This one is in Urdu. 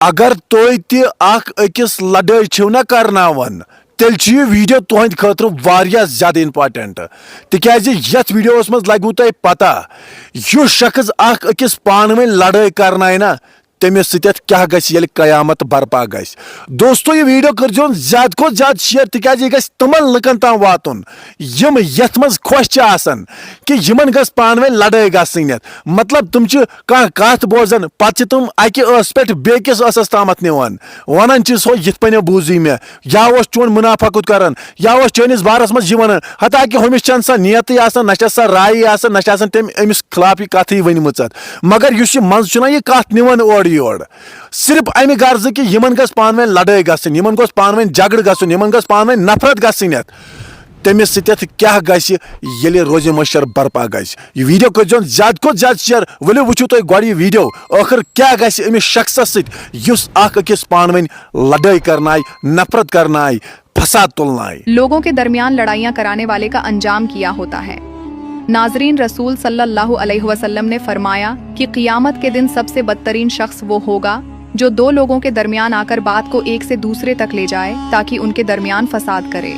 اگر تھی اکس لڑائی چھو نا کرناون تیل یہ ویڈیو تہند خاطر واریاہ زیادہ امپارٹنٹ تکیازِ یتھ ویڈیوس مز لگو تہ پتہ یس شخص اکس پان ون لڑائی کرنائے نا تمس ست کیا گژھِ ییٚلہِ قیامت برپا گژھِ دوستو یہ ویڈیو کرزون زیادہ کھوتہ زیادہ شیئر تکیازِ یہ گژھِ تمن لکن تام واتن یم یتھ مز خوش چھ آسان کہ یمن گژھِ پان ون لڑائی گژھنۍ مطلب تم چھ کانٛہہ کتھ بوزان پتہٕ چھ تم اکہ ٲس پٮ۪ٹھ بیٚکِس ٲسس تامتھ نوان ونان چھس ہو یتھ پٲنۍ بوٗزٕے مےٚ یا اوس چون منافقت کران یا اوس چٲنِس بارس منٛز یہِ ونان حتاکہ ہُمِس چھنہٕ سۄ نیتٕے آسان نہ چھس سۄ رایی آسان نہ چھِ آسان تٔمۍ أمِس خلاف یہِ کتھٕے ؤنمٕژ مگر یُس یہِ منٛزٕ چھُنہ یہِ کتھ نِوان اورٕ یور صرف امہ غرض کہ یمن گژھِ پان ون لڑائی گژھٕنۍ یمن گوٚژھ پان ون جگڑٕ گژھُن یمن گٔژھ پان ون نفرت گژھٕنۍ تمس ست کیا گژھِ ییٚلہِ روزِ مشر برپا گژھِ یہ ویڈیو کرزون زیادہ کھوتہ زیادہ شیئر ولو وچھو تُہۍ گۄڈٕ یہ ویڈیو ٲخر کیا گژھِ أمس شخصس ست یُس أکِس پان ون لڑائی کرنائے نفرت کرنائے فساد تلنائے لوگوں کے درمیان لڑائیاں کرانے والے کا انجام کیا ہوتا ہے۔ ناظرین، رسول صلی اللہ علیہ وسلم نے فرمایا کہ قیامت کے دن سب سے بدترین شخص وہ ہوگا جو دو لوگوں کے درمیان آ کر بات کو ایک سے دوسرے تک لے جائے تاکہ ان کے درمیان فساد کرے۔